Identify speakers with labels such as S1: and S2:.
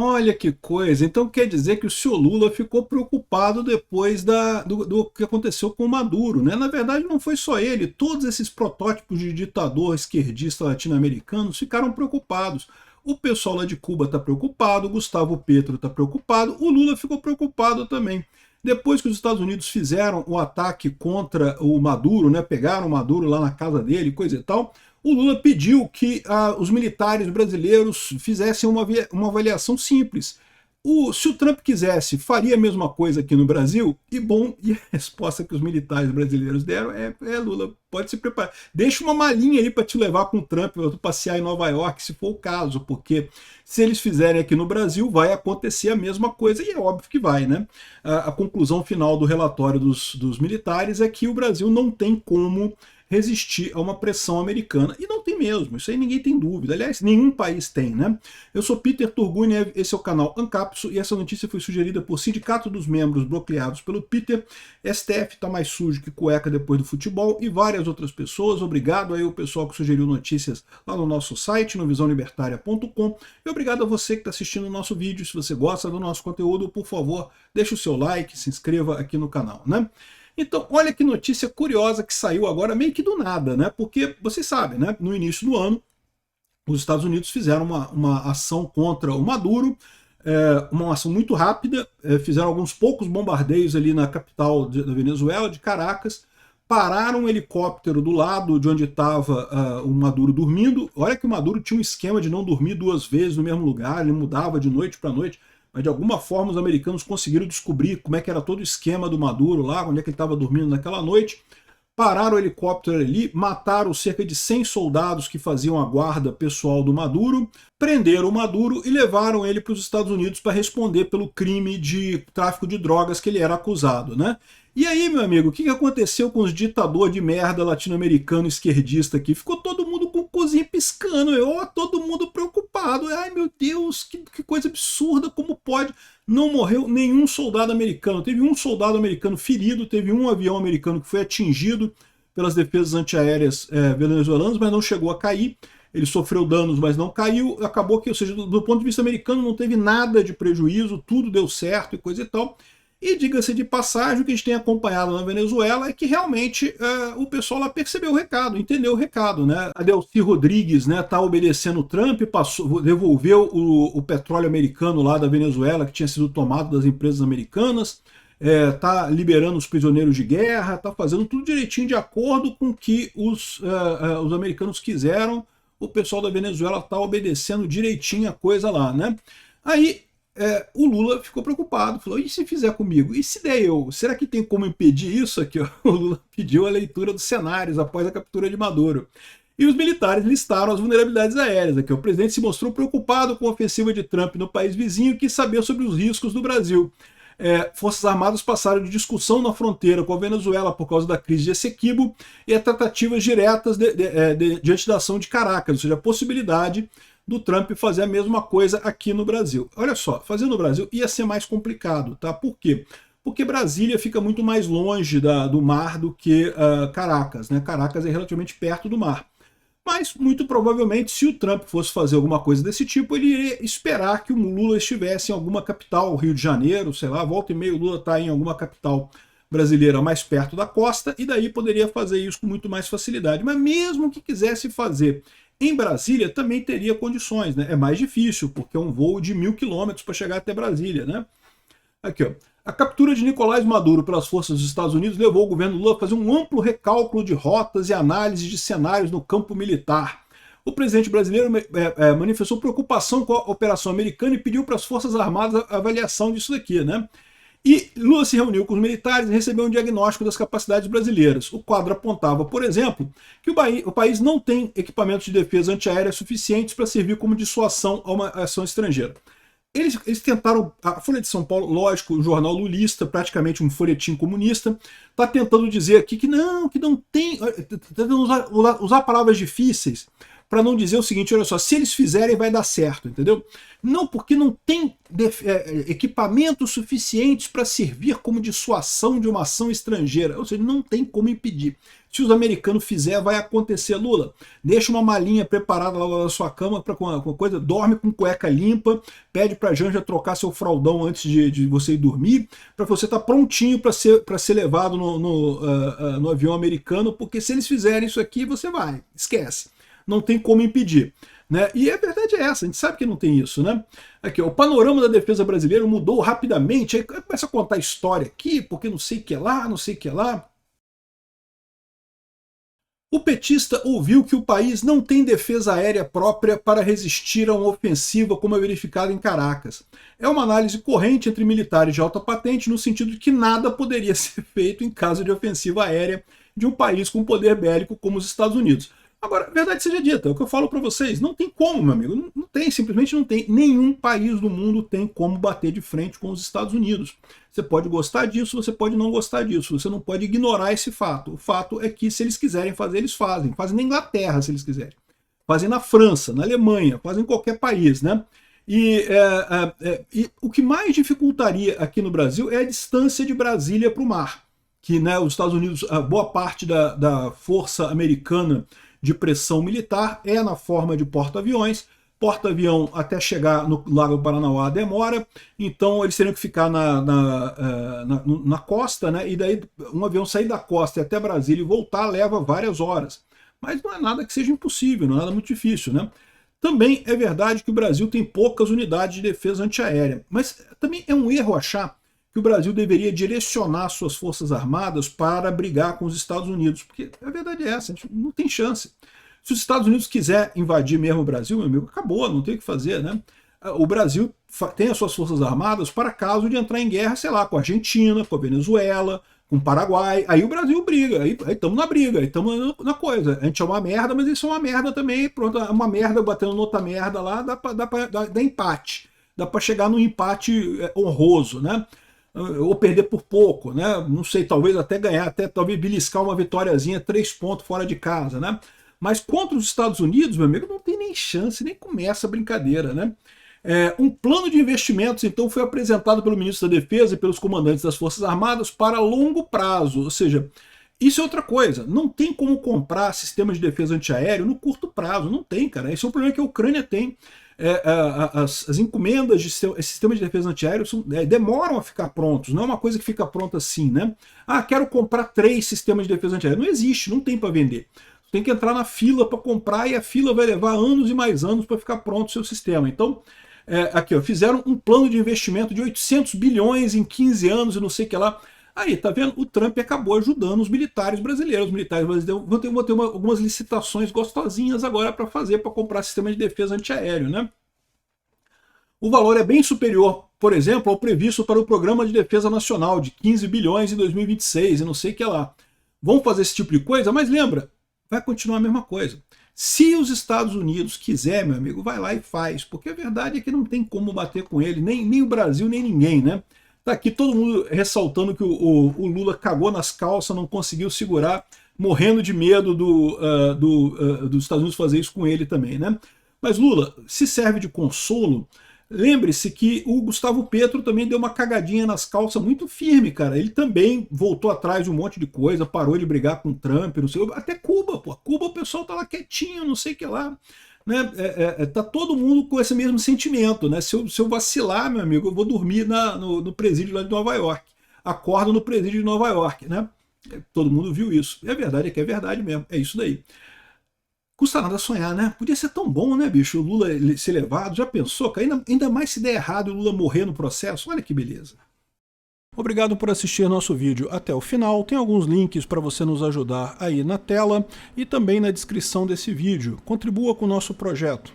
S1: Olha que coisa, então quer dizer que o senhor Lula ficou preocupado depois do que aconteceu com o Maduro, né? Na verdade não foi só ele, todos esses protótipos de ditador esquerdista latino-americanos ficaram preocupados. O pessoal lá de Cuba está preocupado, Gustavo Petro está preocupado, o Lula ficou preocupado também. Depois que os Estados Unidos fizeram o ataque contra o Maduro, né, pegaram o Maduro lá na casa dele, coisa e tal, o Lula pediu que os militares brasileiros fizessem uma avaliação simples. Se o Trump quisesse, faria a mesma coisa aqui no Brasil? E a resposta que os militares brasileiros deram Lula, pode se preparar. Deixa uma malinha aí para te levar com o Trump, para passear em Nova York, se for o caso, porque se eles fizerem aqui no Brasil, vai acontecer a mesma coisa, e é óbvio que vai, né? A conclusão final do relatório dos militares é que o Brasil não tem como resistir a uma pressão americana. E não tem mesmo, isso aí ninguém tem dúvida. Aliás, nenhum país tem, né? Eu sou Peter Turguniev, esse é o canal Ancapso, e essa notícia foi sugerida por Sindicato dos Membros bloqueados pelo Peter, STF tá mais sujo que cueca depois do futebol, e várias outras pessoas. Obrigado aí ao pessoal que sugeriu notícias lá no nosso site, no visãolibertaria.com, e obrigado a você que está assistindo o nosso vídeo. Se você gosta do nosso conteúdo, por favor, deixe o seu like, se inscreva aqui no canal, né? Então, olha que notícia curiosa que saiu agora meio que do nada, né? Porque, vocês sabem, né? No início do ano, os Estados Unidos fizeram uma ação contra o Maduro, uma ação muito rápida, fizeram alguns poucos bombardeios ali na capital da Venezuela, de Caracas, pararam um helicóptero do lado de onde estava o Maduro dormindo. Olha que o Maduro tinha um esquema de não dormir duas vezes no mesmo lugar, ele mudava de noite para noite, mas de alguma forma os americanos conseguiram descobrir como é que era todo o esquema do Maduro lá, onde é que ele estava dormindo naquela noite. Pararam o helicóptero ali, mataram cerca de 100 soldados que faziam a guarda pessoal do Maduro, prenderam o Maduro e levaram ele para os Estados Unidos para responder pelo crime de tráfico de drogas que ele era acusado, né? E aí, meu amigo, o que aconteceu com os ditadores de merda latino-americano esquerdista aqui? Ficou todo mundo com o cozinho piscando, todo mundo preocupado. Ai, meu Deus, que coisa absurda, como pode? Não morreu nenhum soldado americano. Teve um soldado americano ferido, teve um avião americano que foi atingido pelas defesas antiaéreas venezuelanas, mas não chegou a cair. Ele sofreu danos, mas não caiu. Acabou que, ou seja, do ponto de vista americano, não teve nada de prejuízo, tudo deu certo e coisa e tal. E diga-se de passagem, o que a gente tem acompanhado na Venezuela é que realmente o pessoal lá percebeu o recado, entendeu o recado, né? A Delcy Rodrigues, né, tá obedecendo o Trump, devolveu o petróleo americano lá da Venezuela, que tinha sido tomado das empresas americanas, tá liberando os prisioneiros de guerra, tá fazendo tudo direitinho de acordo com o que os americanos quiseram. O pessoal da Venezuela tá obedecendo direitinho a coisa lá, né? Aí o Lula ficou preocupado, falou, e se fizer comigo? E se der eu? Será que tem como impedir isso? Aqui, ó, o Lula pediu a leitura dos cenários após a captura de Maduro. E os militares listaram as vulnerabilidades aéreas. Aqui, o presidente se mostrou preocupado com a ofensiva de Trump no país vizinho e quis saber sobre os riscos do Brasil. Forças Armadas passaram de discussão na fronteira com a Venezuela por causa da crise de Essequibo e a tratativas diretas diante da ação de Caracas, ou seja, a possibilidade do Trump fazer a mesma coisa aqui no Brasil. Olha só, fazer no Brasil ia ser mais complicado, tá? Por quê? Porque Brasília fica muito mais longe do mar do que Caracas, né? Caracas é relativamente perto do mar. Mas, muito provavelmente, se o Trump fosse fazer alguma coisa desse tipo, ele iria esperar que o Lula estivesse em alguma capital, Rio de Janeiro, sei lá, volta e meia o Lula está em alguma capital brasileira mais perto da costa, e daí poderia fazer isso com muito mais facilidade. Mas mesmo que quisesse fazer em Brasília, também teria condições, né? É mais difícil, porque é um voo de 1.000 quilômetros para chegar até Brasília, né? Aqui, ó. A captura de Nicolás Maduro pelas forças dos Estados Unidos levou o governo Lula a fazer um amplo recálculo de rotas e análise de cenários no campo militar. O presidente brasileiro manifestou preocupação com a operação americana e pediu para as Forças Armadas a avaliação disso daqui, né? E Lula se reuniu com os militares e recebeu um diagnóstico das capacidades brasileiras. O quadro apontava, por exemplo, que o país não tem equipamentos de defesa antiaérea suficientes para servir como dissuasão a uma ação estrangeira. Eles tentaram, a Folha de São Paulo, lógico, o jornal lulista, praticamente um folhetim comunista, está tentando dizer aqui que não tem, tentando usar palavras difíceis para não dizer o seguinte, olha só, se eles fizerem vai dar certo, entendeu? Não, porque não tem equipamentos suficientes para servir como dissuasão de uma ação estrangeira, ou seja, não tem como impedir. Se os americanos fizerem, vai acontecer. Lula, deixa uma malinha preparada lá na sua cama para com coisa, dorme com cueca limpa, pede para a Janja trocar seu fraldão antes de você ir dormir, para você estar prontinho para ser levado no avião americano, porque se eles fizerem isso aqui, você vai, esquece. Não tem como impedir. Né? E a verdade é essa, a gente sabe que não tem isso, né? Aqui, ó, o panorama da defesa brasileira mudou rapidamente, aí começa a contar história aqui, porque não sei o que lá, não sei o que lá. O petista ouviu que o país não tem defesa aérea própria para resistir a uma ofensiva como a verificada em Caracas. É uma análise corrente entre militares de alta patente no sentido de que nada poderia ser feito em caso de ofensiva aérea de um país com poder bélico como os Estados Unidos. Agora, verdade seja dita, é o que eu falo para vocês, não tem como, meu amigo, não tem, simplesmente não tem. Nenhum país do mundo tem como bater de frente com os Estados Unidos. Você pode gostar disso, você pode não gostar disso, você não pode ignorar esse fato. O fato é que se eles quiserem fazer, eles fazem. Fazem na Inglaterra, se eles quiserem. Fazem na França, na Alemanha, fazem em qualquer país, né? E o que mais dificultaria aqui no Brasil é a distância de Brasília para o mar. Que, né, os Estados Unidos, a boa parte da força americana de pressão militar é na forma de porta-aviões. Porta-avião até chegar no Lago do Paranoá demora, então eles teriam que ficar na costa, né? E daí um avião sair da costa e até Brasília e voltar leva várias horas. Mas não é nada que seja impossível, não é nada muito difícil, né? Também é verdade que o Brasil tem poucas unidades de defesa antiaérea, mas também é um erro achar que o Brasil deveria direcionar suas forças armadas para brigar com os Estados Unidos, porque a verdade é essa, a gente não tem chance. Se os Estados Unidos quiser invadir mesmo o Brasil, meu amigo, acabou, não tem o que fazer, né? O Brasil tem as suas forças armadas para caso de entrar em guerra, sei lá, com a Argentina, com a Venezuela, com o Paraguai, aí o Brasil briga, aí estamos na briga, aí estamos na coisa. A gente é uma merda, mas eles são uma merda também, pronto, uma merda batendo noutra merda lá, dá empate. Dá para chegar num empate honroso, né? Ou perder por pouco, né? Não sei, talvez até ganhar, até talvez beliscar uma vitóriazinha, 3 pontos fora de casa, né? Mas contra os Estados Unidos, meu amigo, não tem nem chance, nem começa a brincadeira, né? Um plano de investimentos, então, foi apresentado pelo ministro da Defesa e pelos comandantes das Forças Armadas para longo prazo, ou seja, isso é outra coisa, não tem como comprar sistemas de defesa antiaéreo no curto prazo, não tem, cara, esse é um problema que a Ucrânia tem. As encomendas de sistemas de defesa antiaéreo demoram a ficar prontos, não é uma coisa que fica pronta assim, né? Ah, quero comprar 3 sistemas de defesa antiaéreo, não existe, não tem para vender. Tem que entrar na fila para comprar e a fila vai levar anos e mais anos para ficar pronto o seu sistema. Então, aqui, ó, fizeram um plano de investimento de 800 bilhões em 15 anos e não sei o que lá. Aí, tá vendo? O Trump acabou ajudando os militares brasileiros. Os militares brasileiros vão ter algumas licitações gostosinhas agora para fazer, para comprar sistema de defesa antiaéreo, né? O valor é bem superior, por exemplo, ao previsto para o Programa de Defesa Nacional, de 15 bilhões em 2026 e não sei o que lá. Vão fazer esse tipo de coisa, mas lembra, vai continuar a mesma coisa. Se os Estados Unidos quiser, meu amigo, vai lá e faz, porque a verdade é que não tem como bater com ele, nem o Brasil, nem ninguém, né? Tá aqui todo mundo ressaltando que o Lula cagou nas calças, não conseguiu segurar, morrendo de medo dos Estados Unidos fazer isso com ele também, né? Mas Lula, se serve de consolo, lembre-se que o Gustavo Petro também deu uma cagadinha nas calças muito firme, cara. Ele também voltou atrás de um monte de coisa, parou de brigar com o Trump, não sei, até Cuba, pô. Cuba o pessoal tá lá quietinho, não sei o que lá. Né? Tá todo mundo com esse mesmo sentimento, né? Se eu vacilar, meu amigo, eu vou dormir no presídio lá de Nova York. Acordo no presídio de Nova York, né? Todo mundo viu isso. E a verdade é que é verdade mesmo. É isso daí. Custa nada sonhar, né? Podia ser tão bom, né, bicho? O Lula ser levado, já pensou? Ainda mais se der errado e o Lula morrer no processo. Olha que beleza. Obrigado por assistir nosso vídeo até o final. Tem alguns links para você nos ajudar aí na tela e também na descrição desse vídeo. Contribua com o nosso projeto.